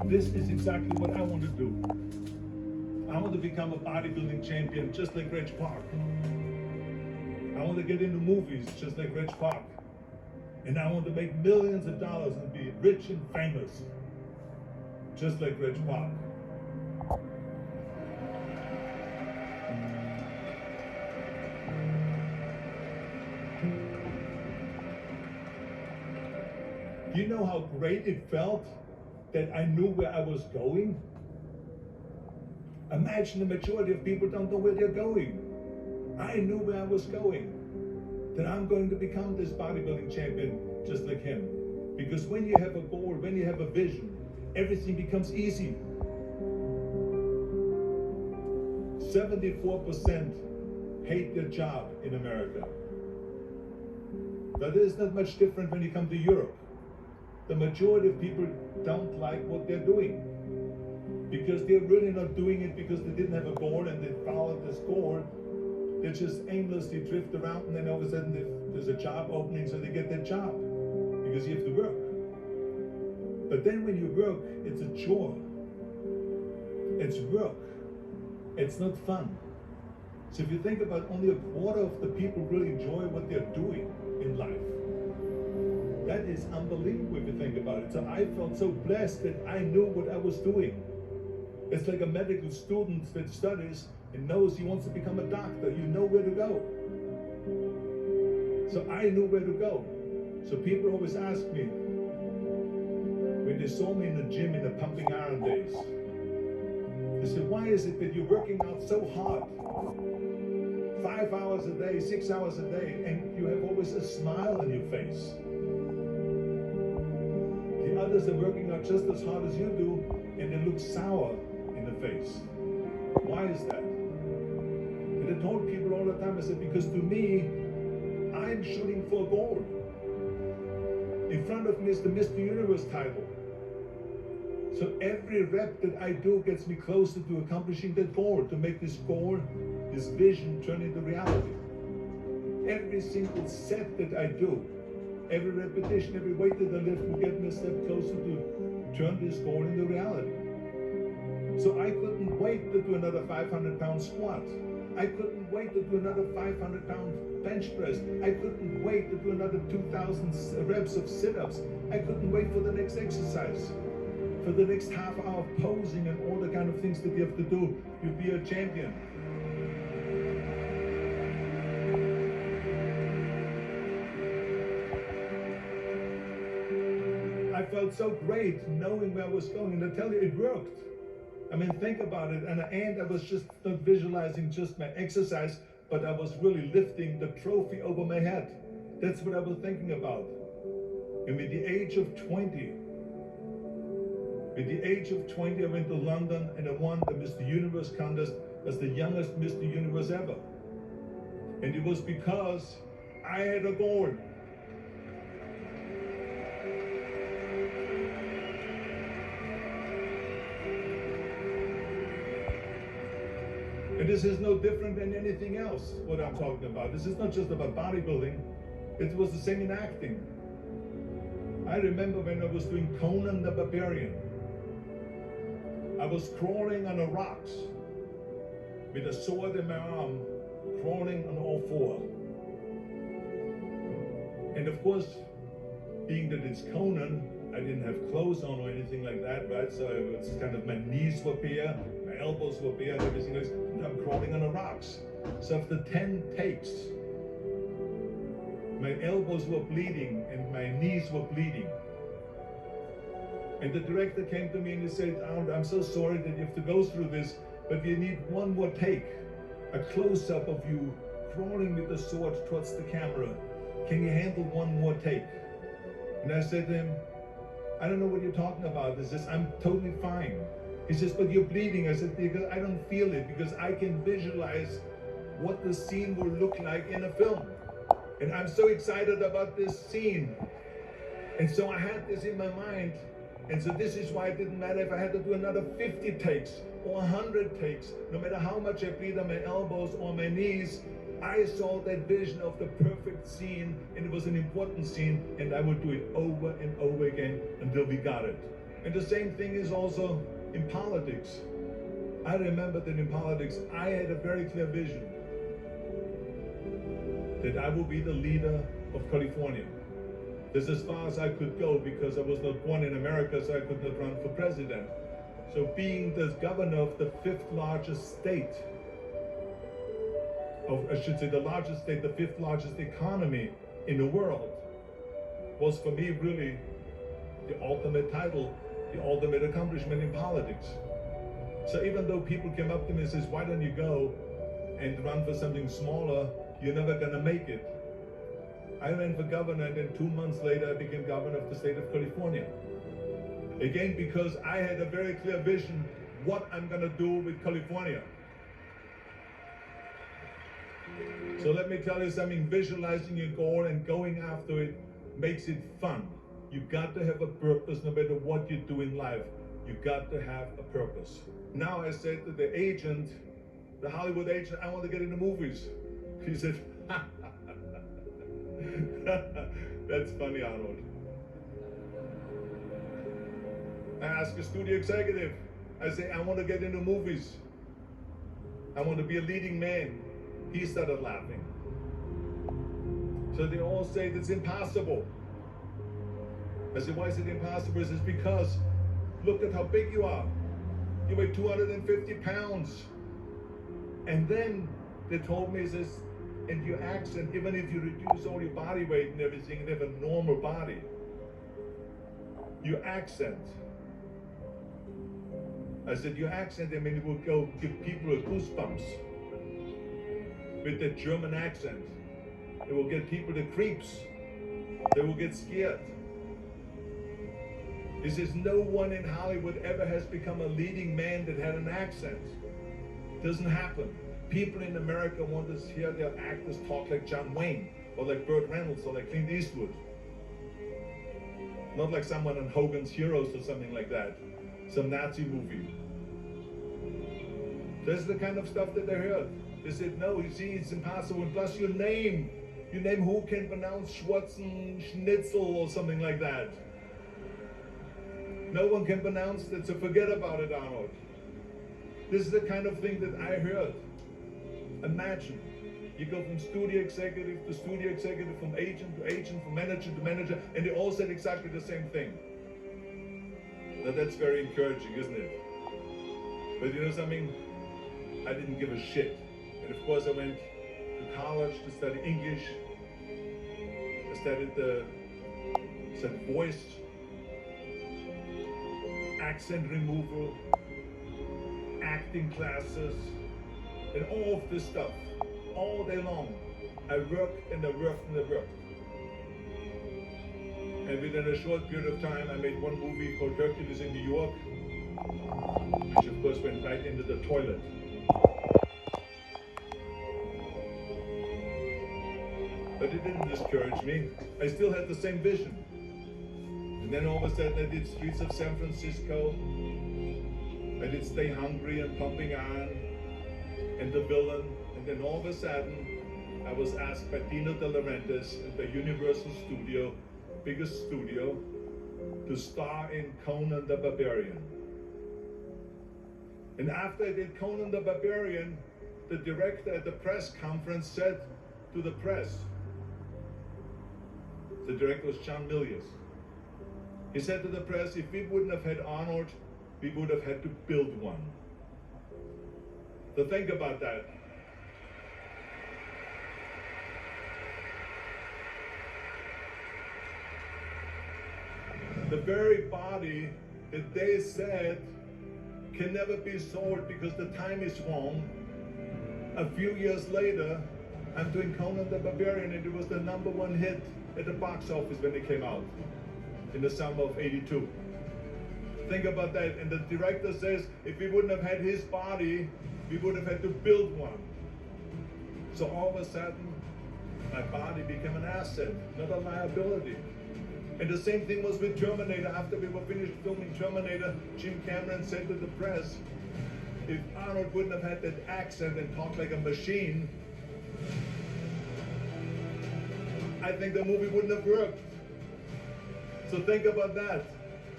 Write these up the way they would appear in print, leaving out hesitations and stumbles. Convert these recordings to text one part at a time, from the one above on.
This is exactly what I want to do. I want to become a bodybuilding champion just like Reg Park. I want to get into movies just like Reg Park. And I want to make millions of dollars and be rich and famous just like Reg Park. Do you know how great it felt that I knew where I was going? Imagine the majority of people don't know where they're going. I knew where I was going. That I'm going to become this bodybuilding champion just like him. Because when you have a goal, when you have a vision, everything becomes easy. 74% hate their job in America. But it is not much different when you come to Europe. The majority of people don't like what they're doing because they're really not doing it because they didn't have a goal and they followed this goal. They just aimlessly drift around, and then all of a sudden there's a job opening, so they get that job because you have to work. But then when you work, it's a chore. It's work. It's not fun. So if you think about, only a quarter of the people really enjoy what they're doing in life. That is unbelievable if you think about it. So I felt so blessed that I knew what I was doing. It's like a medical student that studies and knows he wants to become a doctor. You know where to go. So I knew where to go. So people always ask me, when they saw me in the gym in the pumping iron days, they said, why is it that you're working out so hard? 5 hours a day, 6 hours a day, and you have always a smile on your face. The others are working out just as hard as you do, and they look sour in the face. Why is that? And I told people all the time, I said, because to me, I'm shooting for a goal. In front of me is the Mr. Universe title. So every rep that I do gets me closer to accomplishing that goal, to make this goal, this vision turn into reality. Every single set that I do, every repetition, every weight that I lift will get me a step closer to turn this goal into reality. So I couldn't wait to do another 500-pound squat. I couldn't wait to do another 500-pound bench press. I couldn't wait to do another 2,000 reps of sit-ups. I couldn't wait for the next exercise, for the next half hour of posing and all the kind of things that you have to do to be a champion. I felt so great knowing where I was going, and I tell you, it worked. I mean, think about it. And at the end, I was just not visualizing just my exercise, but I was really lifting the trophy over my head. That's what I was thinking about. And with the age of 20, I went to London and I won the Mr. Universe contest as the youngest Mr. Universe ever. And it was because I had a goal. And this is no different than anything else, what I'm talking about. This is not just about bodybuilding. It was the same in acting. I remember when I was doing Conan the Barbarian. I was crawling on the rocks with a sword in my arm, crawling on all four. And of course, being that it's Conan, I didn't have clothes on or anything like that, right? So it was kind of, my knees were bare, my elbows were bare, and everything else. And I'm crawling on the rocks. So after 10 takes, my elbows were bleeding and my knees were bleeding. And the director came to me and he said, Arnold, I'm so sorry that you have to go through this, but you need one more take. A close-up of you crawling with the sword towards the camera. Can you handle one more take? And I said to him, I don't know what you're talking about. He says, I'm totally fine. He says, but you're bleeding. I said, because I don't feel it, because I can visualize what the scene will look like in a film. And I'm so excited about this scene. And so I had this in my mind. And so this is why it didn't matter if I had to do another 50 takes or 100 takes. No matter how much I bleed on my elbows or my knees, I saw that vision of the perfect scene, and it was an important scene, and I would do it over and over again until we got it. And the same thing is also in politics. I remember that in politics, I had a very clear vision that I will be the leader of California. This is as far as I could go because I was not born in America, so I could not run for president. So being the governor of the fifth largest state, I should say the largest state, the fifth largest economy in the world, was for me really the ultimate title, the ultimate accomplishment in politics. So even though people came up to me and says, why don't you go and run for something smaller, you're never gonna make it. I ran for governor, and then 2 months later I became governor of the state of California. Again, because I had a very clear vision what I'm gonna do with California. So let me tell you something, visualizing your goal and going after it makes it fun. You got to have a purpose no matter what you do in life. You got to have a purpose. Now I said to the agent, the Hollywood agent, I want to get into movies. He said, that's funny, Arnold. I asked a studio executive, I say, I want to get into movies. I want to be a leading man. He started laughing. So they all say that's impossible. I said, why is it impossible? He says, because look at how big you are. You weigh 250 pounds. And then they told me, he says, and your accent, even if you reduce all your body weight and everything and have a normal body, your accent. I said, your accent, I mean, it will go give people a goosebumps. With that German accent, it will get people the creeps. They will get scared. He says, no one in Hollywood ever has become a leading man that had an accent. Doesn't happen. People in America want to hear their actors talk like John Wayne, or like Burt Reynolds, or like Clint Eastwood. Not like someone on Hogan's Heroes or something like that. Some Nazi movie. That's the kind of stuff that they heard. They said, no, you see, it's impossible. And plus your name who can pronounce Schwarzen Schnitzel or something like that. No one can pronounce that, so forget about it, Arnold. This is the kind of thing that I heard. Imagine, you go from studio executive to studio executive, from agent to agent, from manager to manager, and they all said exactly the same thing. Now that's very encouraging, isn't it? But you know something? I didn't give a shit. And of course I went to college to study English. I studied voice, accent removal, acting classes, and all of this stuff, all day long. I worked and I worked and I worked. And within a short period of time, I made one movie called Hercules in New York, which of course went right into the toilet. But it didn't discourage me. I still had the same vision. And then all of a sudden I did Streets of San Francisco. I did Stay Hungry and Pumping Iron and The Villain. And then all of a sudden I was asked by Dino De Laurentiis and the Universal Studio, biggest studio, to star in Conan the Barbarian. And after I did Conan the Barbarian, the director at the press conference said to the press, the director was John Milius. He said to the press, if we wouldn't have had Arnold, we would have had to build one. So think about that. The very body that they said can never be sold because the time is wrong. A few years later, I'm doing Conan the Barbarian, and it was the #1 hit at the box office when it came out in the summer of '82. Think about that. And the director says, if we wouldn't have had his body, we would have had to build one. So all of a sudden, my body became an asset, not a liability. And the same thing was with Terminator. After we were finished filming Terminator, Jim Cameron said to the press, if Arnold wouldn't have had that accent and talked like a machine, I think the movie wouldn't have worked. So think about that.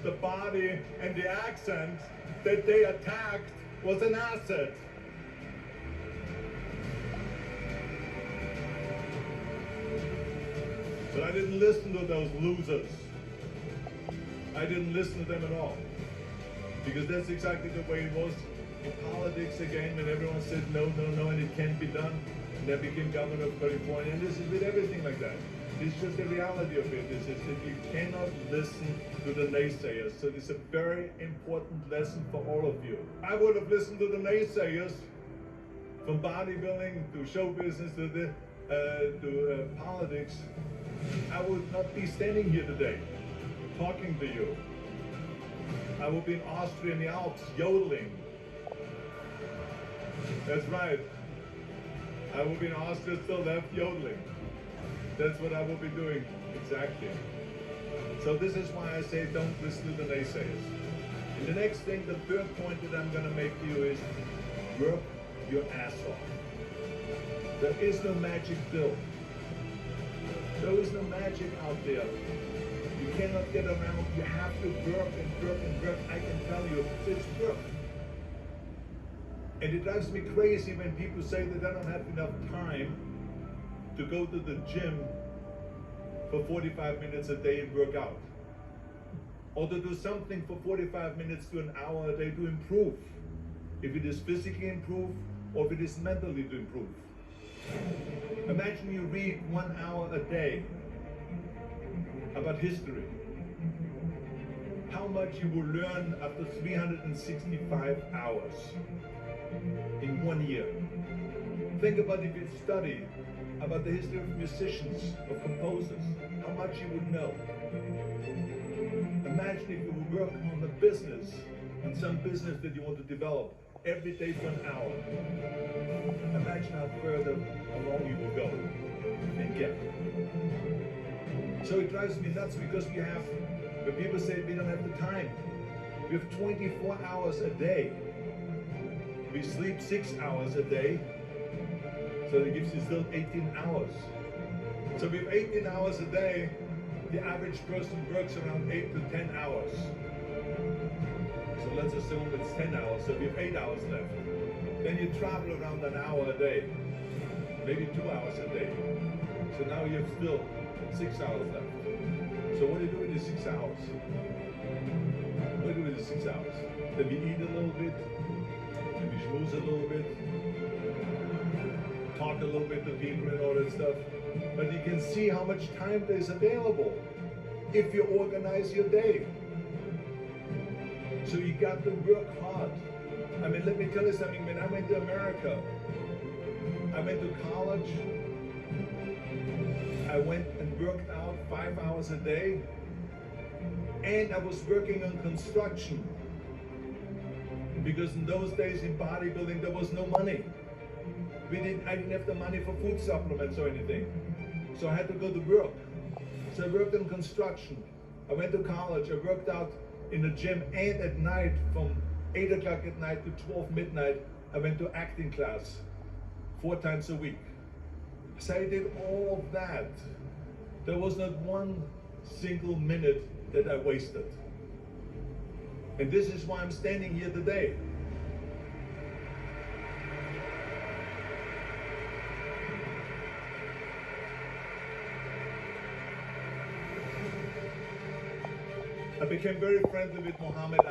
the body, and the accent that they attacked was an asset. But I didn't listen to those losers. I didn't listen to them at all. Because that's exactly the way it was in politics again, when everyone said no, no, no, and it can't be done. And I became governor of California, and this is with everything like that. It's just the reality of it. Is that you cannot listen to the naysayers. So this is a very important lesson for all of you. I would have listened to the naysayers, from bodybuilding to show business to politics. I would not be standing here today talking to you. I would be in Austria in the Alps yodeling. That's right. I would be in Austria still left yodeling. That's what I will be doing, exactly. So this is why I say don't listen to the naysayers. And the next thing, the third point that I'm going to make to you is work your ass off. There is no magic pill. There is no magic out there. You cannot get around. You have to work and work and work. I can tell you, it's work. And it drives me crazy when people say that I don't have enough time to go to the gym for 45 minutes a day and work out. Or to do something for 45 minutes to an hour a day to improve. If it is physically improve or if it is mentally to improve. Imagine you read 1 hour a day about history. How much you will learn after 365 hours in 1 year. Think about if you study about the history of musicians, of composers, how much you would know. Imagine if you would work on the business, on some business that you want to develop every day for an hour. Imagine how further along you will go and get. So it drives me nuts because we have, when people say we don't have the time, we have 24 hours a day. We sleep 6 hours a day, so that gives you still 18 hours. So we have 18 hours a day. The average person works around 8 to 10 hours. So let's assume it's 10 hours, so we have 8 hours left. Then you travel around an hour a day, maybe 2 hours a day. So now you have still 6 hours left. So what do you do with the 6 hours? What do you do with the 6 hours? Then we eat a little bit, and we schmooze a little bit, talk a little bit to people and all that stuff. But you can see how much time there is available if you organize your day. So you got to work hard. I mean, let me tell you something. When I went to America, I went to college. I went and worked out 5 hours a day. And I was working on construction. Because in those days in bodybuilding, there was no money. I didn't have the money for food supplements or anything. So I had to go to work. So I worked in construction. I went to college. I worked out in the gym, and at night from 8 o'clock at night to 12 midnight, I went to acting class 4 times a week. So I did all of that. There was not one single minute that I wasted. And this is why I'm standing here today. I became very friendly with Muhammad